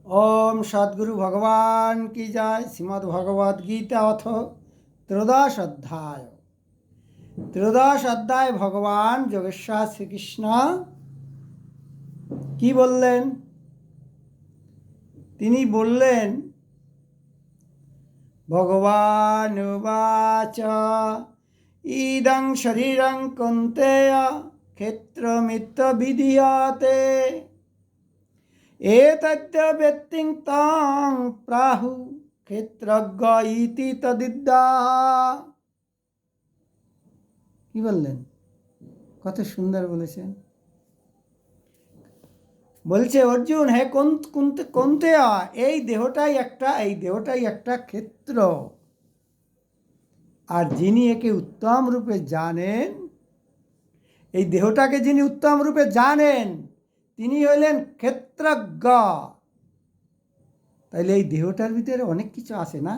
ओम सद्गुरु भगवान की जय। श्रीमद् भगवद गीता अथ ত্রয়োদশ অধ্যায় ভগবান যোগেশ্বর শ্রীকৃষ্ণ কি বললেন? তিনি বললেন, ভগবান উবাচ ইদং শরীরং কৌন্তেয় ক্ষেত্রমিত্য বিধীয়তে এতদ্য ব্যক্তিং তং প্রাহু ক্ষেত্রজ্ঞ ইতি তদিদ্যাহ। কি বললেন? কত সুন্দর বলেছেন। বলছে অর্জুন, হে কৌন্তেয়, এই দেহটাই একটা ক্ষেত্র, আর যিনি একে উত্তম রূপে জানেন, এই দেহটাকে যিনি উত্তম রূপে জানেন তিনি হইলেন ক্ষেত্রজ্ঞ। তাইলে এই দেহটার ভিতরে অনেক কিছু আছে না?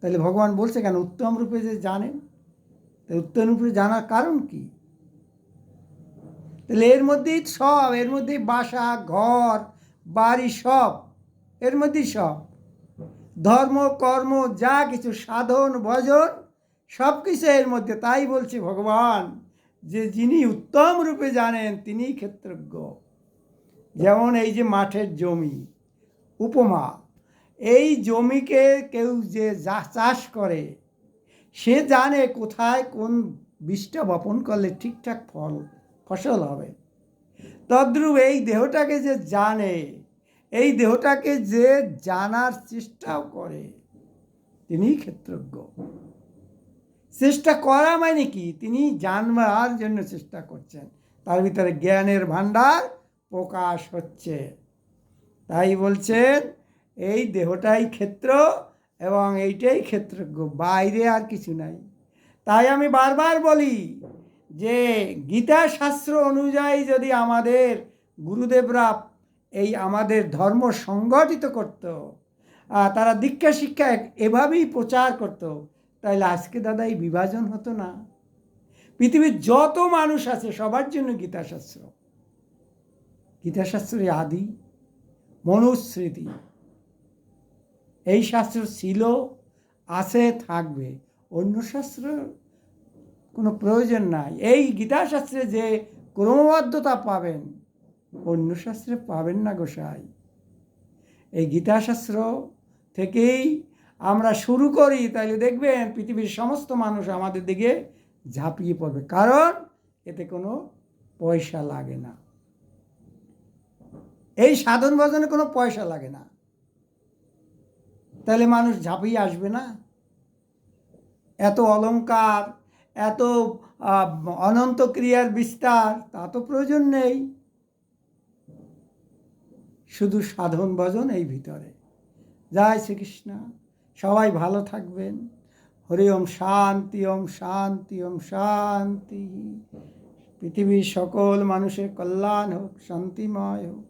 তাহলে ভগবান বলছে কেন উত্তম রূপে যে জানেন? উত্তম রূপে জানার কারণ কি? তাহলে এর মধ্যেই সব, এর মধ্যেই বাসা, ঘর, বাড়ি, সব এর মধ্যেই সব, ধর্ম, কর্ম, যা কিছু সাধন, ভজন, সব কিছু এর মধ্যে। তাই বলছে ভগবান যে যিনি উত্তম রূপে জানেন তিনিই ক্ষেত্রজ্ঞ। যেমন এই যে মাঠের জমি উপমা, এই জমিকে কেউ যে চাষ করে সে জানে কোথায় কোন বীজটা বপন করলে ঠিকঠাক ফসল হবে। তদ্রূপ এই দেহটাকে যে জানে, এই দেহটাকে যে জানার চেষ্টাও করে তিনি ক্ষেত্রজ্ঞ। চেষ্টা করা মানে কি? তিনি জানবার জন্য চেষ্টা করছেন, তার ভিতরে জ্ঞানের ভাণ্ডার প্রকাশ হচ্ছে। তাই বলছেন এই দেহটাই ক্ষেত্র এবং এইটাই ক্ষেত্রজ্ঞ, বাইরে আর কিছু নাই। তাই আমি বারবার বলি যে গীতা শাস্ত্র অনুযায়ী যদি আমাদের গুরুদেবরা এই আমাদের ধর্ম সংগঠিত করত, তারা দীক্ষা শিক্ষা এভাবেই প্রচার করত, তাহলে আজকে দাদা এই বিভাজন হতো না। পৃথিবীর যত মানুষ আছে সবার জন্য গীতাশাস্ত্র। গীতাশাস্ত্রের আদি মনুস্মৃতি, এই শাস্ত্র ছিল, আছে, থাকবে। অন্য শাস্ত্র কোনো প্রয়োজন নাই। এই গীতাশাস্ত্রে যে ক্রমবদ্ধতা পাবেন অন্য শাস্ত্রে পাবেন না গোসাই। এই গীতাশাস্ত্র থেকেই আমরা শুরু করি, তাইলে দেখবেন পৃথিবীর সমস্ত মানুষ আমাদের দিকে ঝাঁপিয়ে পড়বে, কারণ এতে কোনো পয়সা লাগে না। এই সাধন ভজনে কোনো পয়সা লাগে না, তাহলে মানুষ ঝাঁপিয়ে আসবে না? এত অলংকার, এত অনন্ত ক্রিয়ার বিস্তার, তা তো প্রয়োজন নেই। শুধু সাধন ভজন এই ভিতরে। জয় শ্রীকৃষ্ণ। সবাই ভালো থাকবেন। হরি ওম শান্তি, ওম শান্তি, ওম শান্তি। পৃথিবীর সকল মানুষের কল্যাণ হোক, শান্তিময় হোক।